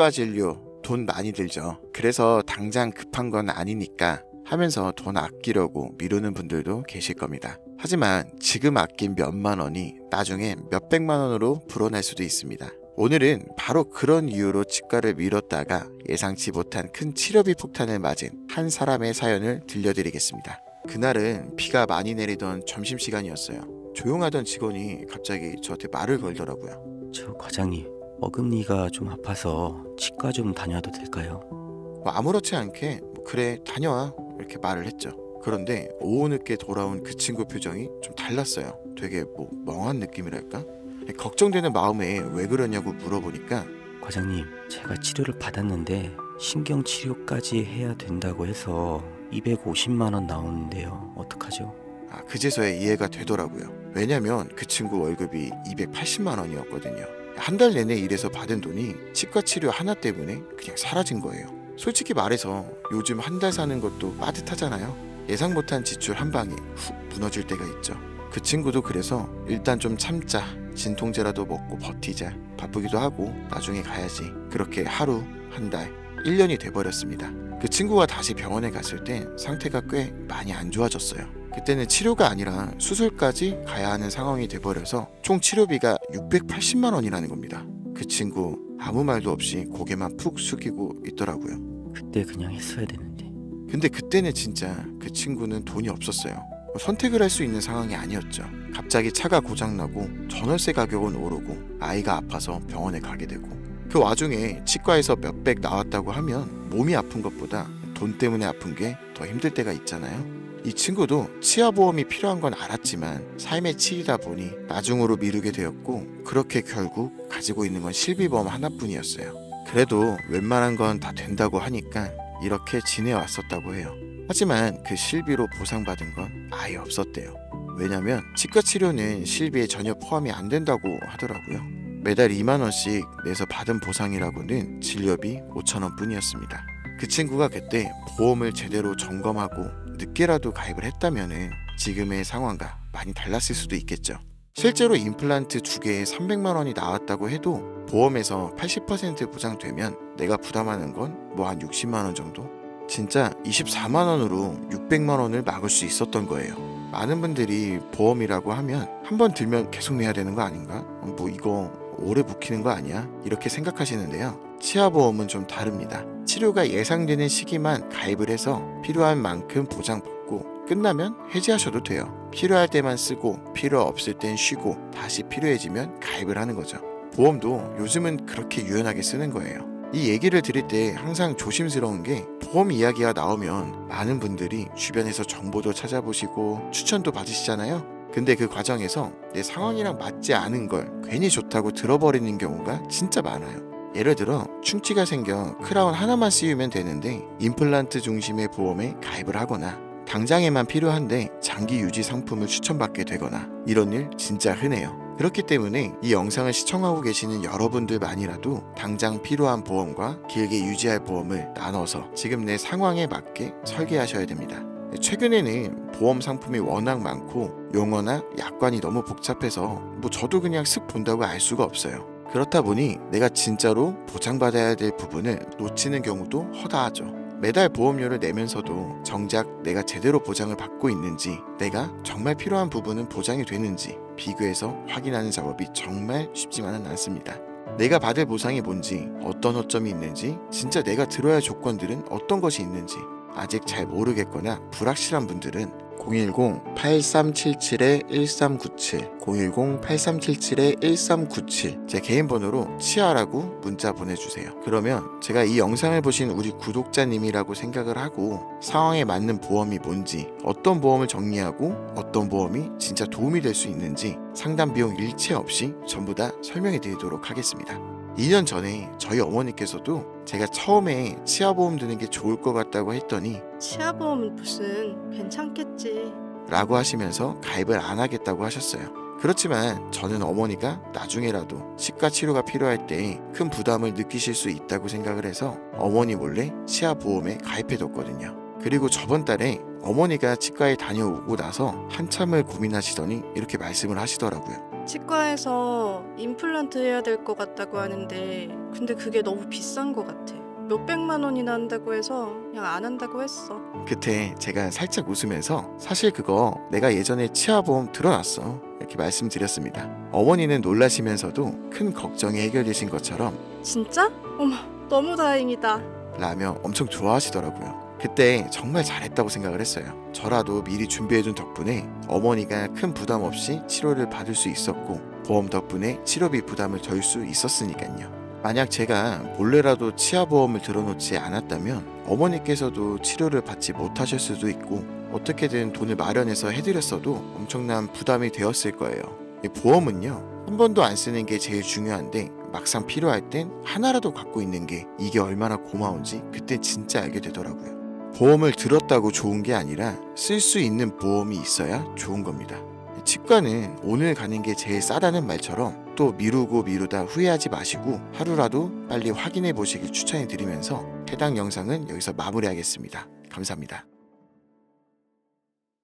치과 진료 돈 많이 들죠. 그래서 당장 급한 건 아니니까 하면서 돈 아끼려고 미루는 분들도 계실 겁니다. 하지만 지금 아낀 몇만 원이 나중에 몇백만 원으로 불어날 수도 있습니다. 오늘은 바로 그런 이유로 치과를 미뤘다가 예상치 못한 큰 치료비 폭탄을 맞은 한 사람의 사연을 들려드리겠습니다. 그날은 비가 많이 내리던 점심시간이었어요. 조용하던 직원이 갑자기 저한테 말을 걸더라고요. 저 과장님, 어금니가 좀 아파서 치과 좀 다녀도 될까요? 아무렇지 않게 그래 다녀와 이렇게 말을 했죠. 그런데 오후 늦게 돌아온 그 친구 표정이 좀 달랐어요. 되게 멍한 느낌이랄까? 걱정되는 마음에 왜 그러냐고 물어보니까 과장님, 제가 치료를 받았는데 신경치료까지 해야 된다고 해서 250만 원 나오는데요. 어떡하죠? 그제서야 이해가 되더라고요. 왜냐면 그 친구 월급이 280만 원이었거든요. 한 달 내내 일해서 받은 돈이 치과 치료 하나 때문에 그냥 사라진 거예요. 솔직히 말해서 요즘 한 달 사는 것도 빠듯하잖아요. 예상 못한 지출 한 방에 훅 무너질 때가 있죠. 그 친구도 그래서 일단 좀 참자, 진통제라도 먹고 버티자, 바쁘기도 하고 나중에 가야지, 그렇게 하루, 한 달, 1년이 돼버렸습니다. 그 친구가 다시 병원에 갔을 땐 상태가 꽤 많이 안 좋아졌어요. 그때는 치료가 아니라 수술까지 가야 하는 상황이 돼버려서 총 치료비가 680만 원이라는 겁니다. 그 친구 아무 말도 없이 고개만 푹 숙이고 있더라고요. 그때 그냥 했어야 되는데. 근데 그때는 진짜 그 친구는 돈이 없었어요. 선택을 할 수 있는 상황이 아니었죠. 갑자기 차가 고장나고 전월세 가격은 오르고 아이가 아파서 병원에 가게 되고, 그 와중에 치과에서 몇백 나왔다고 하면 몸이 아픈 것보다 돈 때문에 아픈 게 더 힘들 때가 있잖아요. 이 친구도 치아보험이 필요한 건 알았지만 삶의 치이다 보니 나중으로 미루게 되었고, 그렇게 결국 가지고 있는 건 실비보험 하나뿐이었어요. 그래도 웬만한 건 다 된다고 하니까 이렇게 지내왔었다고 해요. 하지만 그 실비로 보상받은 건 아예 없었대요. 왜냐면 치과 치료는 실비에 전혀 포함이 안 된다고 하더라고요. 매달 2만 원씩 내서 받은 보상이라고는 진료비 5천 원 뿐이었습니다. 그 친구가 그때 보험을 제대로 점검하고 늦게라도 가입을 했다면은 지금의 상황과 많이 달랐을 수도 있겠죠. 실제로 임플란트 2개에 300만 원이 나왔다고 해도 보험에서 80% 보장되면 내가 부담하는 건 뭐 한 60만 원 정도? 진짜 24만 원으로 600만 원을 막을 수 있었던 거예요. 많은 분들이 보험이라고 하면 한 번 들면 계속 내야 되는 거 아닌가? 뭐 이거 오래 묵히는 거 아니야? 이렇게 생각하시는데요. 치아보험은 좀 다릅니다. 치료가 예상되는 시기만 가입을 해서 필요한 만큼 보장받고 끝나면 해지하셔도 돼요. 필요할 때만 쓰고 필요 없을 땐 쉬고 다시 필요해지면 가입을 하는 거죠. 보험도 요즘은 그렇게 유연하게 쓰는 거예요. 이 얘기를 드릴 때 항상 조심스러운 게, 보험 이야기가 나오면 많은 분들이 주변에서 정보도 찾아보시고 추천도 받으시잖아요. 근데 그 과정에서 내 상황이랑 맞지 않은 걸 괜히 좋다고 들어버리는 경우가 진짜 많아요. 예를 들어 충치가 생겨 크라운 하나만 씌우면 되는데 임플란트 중심의 보험에 가입을 하거나 당장에만 필요한데 장기 유지 상품을 추천받게 되거나, 이런 일 진짜 흔해요. 그렇기 때문에 이 영상을 시청하고 계시는 여러분들만이라도 당장 필요한 보험과 길게 유지할 보험을 나눠서 지금 내 상황에 맞게 설계하셔야 됩니다. 최근에는 보험 상품이 워낙 많고 용어나 약관이 너무 복잡해서 저도 그냥 쓱 본다고 알 수가 없어요. 그렇다 보니 내가 진짜로 보장받아야 될 부분을 놓치는 경우도 허다하죠. 매달 보험료를 내면서도 정작 내가 제대로 보장을 받고 있는지, 내가 정말 필요한 부분은 보장이 되는지 비교해서 확인하는 작업이 정말 쉽지만은 않습니다. 내가 받을 보상이 뭔지, 어떤 허점이 있는지, 진짜 내가 들어야 할 조건들은 어떤 것이 있는지 아직 잘 모르겠거나 불확실한 분들은 010-8377-1397 010-8377-1397 제 개인 번호로 치아라고 문자 보내주세요. 그러면 제가 이 영상을 보신 우리 구독자님이라고 생각을 하고 상황에 맞는 보험이 뭔지, 어떤 보험을 정리하고 어떤 보험이 진짜 도움이 될 수 있는지 상담 비용 일체 없이 전부 다 설명해 드리도록 하겠습니다. 2년 전에 저희 어머니께서도 제가 처음에 치아보험 드는 게 좋을 것 같다고 했더니 치아보험은 무슨 괜찮겠지 라고 하시면서 가입을 안 하겠다고 하셨어요. 그렇지만 저는 어머니가 나중에라도 치과 치료가 필요할 때 큰 부담을 느끼실 수 있다고 생각을 해서 어머니 몰래 치아보험에 가입해뒀거든요. 그리고 저번 달에 어머니가 치과에 다녀오고 나서 한참을 고민하시더니 이렇게 말씀을 하시더라고요. 치과에서 임플란트 해야 될 것 같다고 하는데 근데 그게 너무 비싼 것 같아. 몇백만 원이나 한다고 해서 그냥 안 한다고 했어. 그때 제가 살짝 웃으면서 사실 그거 내가 예전에 치아보험 들어놨어 이렇게 말씀드렸습니다. 어머니는 놀라시면서도 큰 걱정이 해결되신 것처럼 진짜? 어머, 너무 다행이다. 라며 엄청 좋아하시더라고요. 그때 정말 잘했다고 생각을 했어요. 저라도 미리 준비해둔 덕분에 어머니가 큰 부담 없이 치료를 받을 수 있었고 보험 덕분에 치료비 부담을 덜 수 있었으니까요. 만약 제가 몰래라도 치아보험을 들어놓지 않았다면 어머니께서도 치료를 받지 못하실 수도 있고 어떻게든 돈을 마련해서 해드렸어도 엄청난 부담이 되었을 거예요. 이 보험은요, 한 번도 안 쓰는 게 제일 중요한데 막상 필요할 땐 하나라도 갖고 있는 게 이게 얼마나 고마운지 그때 진짜 알게 되더라고요. 보험을 들었다고 좋은 게 아니라 쓸 수 있는 보험이 있어야 좋은 겁니다. 치과는 오늘 가는 게 제일 싸다는 말처럼 또 미루고 미루다 후회하지 마시고 하루라도 빨리 확인해 보시길 추천해 드리면서 해당 영상은 여기서 마무리하겠습니다. 감사합니다.